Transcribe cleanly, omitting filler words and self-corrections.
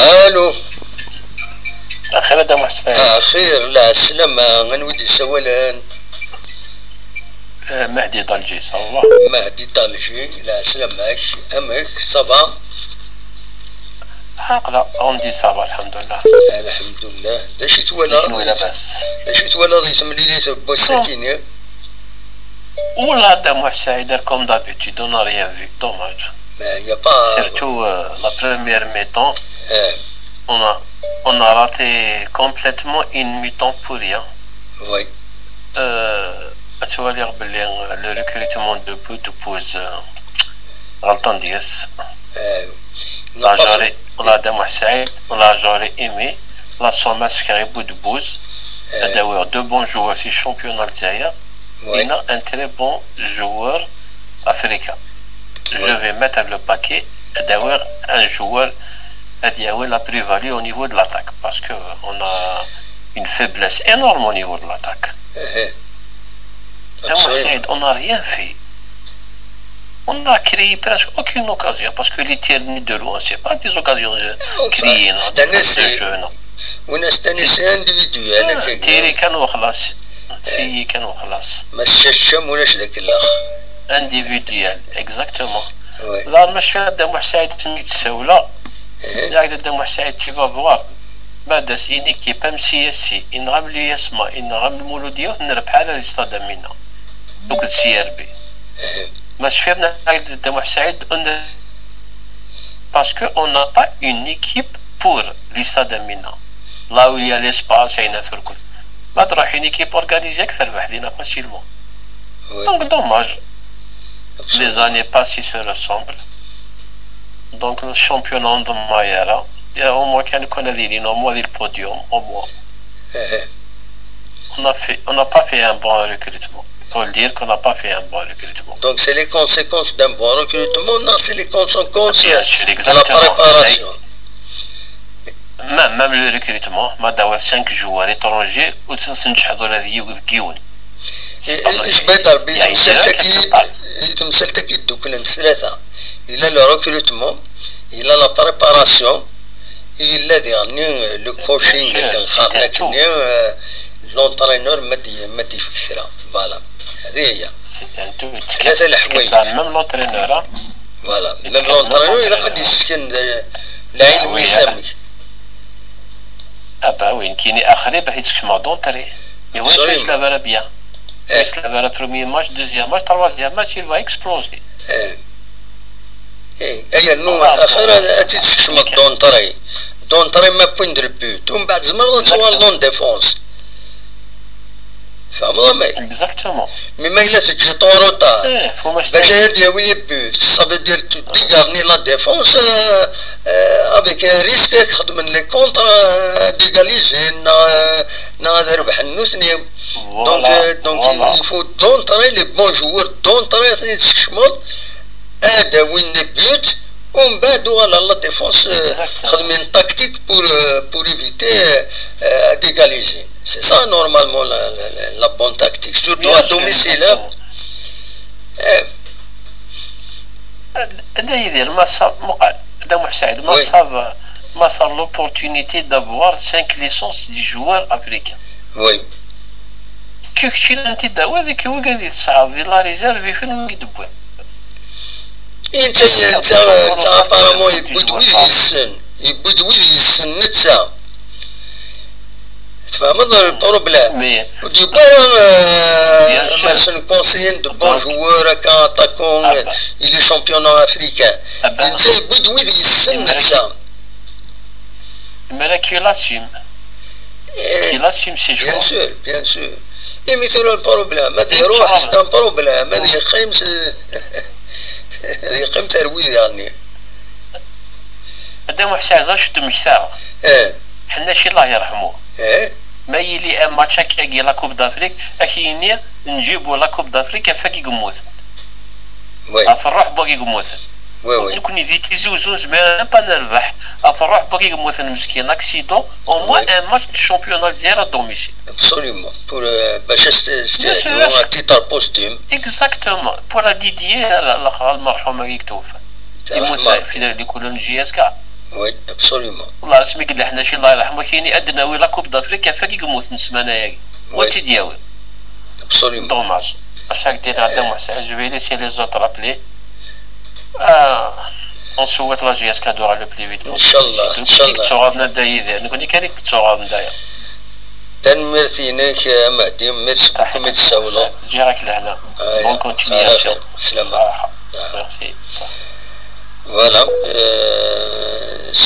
الو. خير هذا محسن. خير لا السلامة غنودي سوالان. مهدي طالجي صافا. مهدي طالجي لا سلامك امك صافا. لا عندي صافا الحمد لله. الحمد لله. داشي تولا شنو لاباس؟ داشي تولا ضيت مليليت بوساكينيا. والله هذا محسن comme d'habitude on n'a rien vu dommage. Mais il n'y a pas. Surtout la première mi-temps. On a raté complètement une mi-temps pour rien. Oui. Le recrutement de Bout pose غلطان دياس. On a j'aurais aimé la somme qui Bout de Bouz. D'avoir deux bons joueurs si championnat algérien. Il a un très bon joueur africain. Je vais mettre le paquet d'avoir un joueur à la plus-value au niveau de l'attaque parce qu'on a une faiblesse énorme au niveau de l'attaque. On n'a rien fait. On n'a créé presque aucune occasion parce que les tirs de loin, ce n'est pas des occasions créées. C'est individuel. تيري كانوا خلاص في كانوا خلاص ما الششم ولاش ذاك الاخر individuel exactement. لا مش هذا محسن سميت السوله ياك هذا محسن tu vas voir بعد une équipe MCSC ينغم لي يسمى ينغم المولوديه نربح على الاستاد منا دوك السي ار بي مش فهمنا هذا محسن parce que on n'a pas une équipe pour الاستاد منا là où il y a l'espace هنا الكل ما تروح une équipe organisée اكثر بحدينا facilement. Donc dommage. Les années passées se ressemblent. Donc le championnat de Maïra, il y a au moins qu'on a dit au moins le podium, au moins. On n'a pas fait un bon recrutement. Il faut le dire qu'on n'a pas fait un bon recrutement. Donc c'est les conséquences d'un bon recrutement, non, c'est les conséquences de la préparation. Même le recrutement, ما داوى 5 joueurs étrangers ou 5 حضور هذه وذكيون. ايش بيضرب يتمثل تأكيد دوك ثلاثة إلا لو ريكروتمون إلا لا بريباراسيون إلا يعني لو كوشينغ كان خاطر كني لونترينور ما تفكرها فوالا هذه هي ثلاثة الحوايج ميم لونترينور فوالا ميم لونترينور إلا قد يسكن العلم يسمي وين كاينين آخرين باش يتكلموا دونتري واش لا بالا بيان Est-ce que le premier match, deuxième match, troisième match, il va exploser. nous, Dontaré ma point de but. On bat dans défense. Exactement. Mais il a ce jeton en retard. Ça veut dire que tu dégarnis la défense avec un risque de les contre d'égaliser. Donc il faut d'entrer les bons joueurs, d'entrer les chemins, de win les buts, on bat la défense, une tactique pour éviter d'égaliser. C'est ça normalement la bonne tactique, surtout à domicile. ما صار l'opportunité d'avoir 5 licences de joueurs africains. Oui. كيف شي انت داوي ذيك هو قاعد يتصعد لا ريزيرفي فين ويدبوا انت ابارامون يبدوي يسن نتا تفهم البروبليم ودي مثلا كونسيين دو بون جوور كان اتاكون الي شامبيون افريكان انت يبدوي يسن نتا مالك لاسيم سي بيان سور بيان سور يمثل البروبليم هذا يروح سدان بروبليم هذا يقيم يقيم ترويض يعني هذا محسن زاش تمثال حنا شي الله يرحمه ما يلي ماتش كي لا كوب دافريك اكيني نجيبوا لا كوب دافريك فاكي قموت افرح باقي قموت نكون فيتيزي وزوج ما با نربح افرح باقي قموت مسكين اكسيدون او موان ان ماتش دو شامبيونال ديال دوميسيل absolument pour باش un titre posthume exactement pour Didier المرحوم يكتوفى يموت في اللي يكون جي اس كا وي ابسوليومون. والله رسمي قال حنا شي الله يرحمه كاين ادناوي لا كوب دافريكا فريق موت نسمانا ياكي وتي دياوي ابسوليومون. دوماج اش راك دير غدا محسن جوبيلي سي لي زوت رابلي اون سويت لا جي اس كادو على بلي فيت ان شاء الله ان شاء الله تصورنا دايد نقول لك هذيك تصور ندايا تنمرتينك يا مهدي ميرسي بوكو ما تساولو جي راك لهنا بون كونتينياسيون سلامة ميرسي فوالا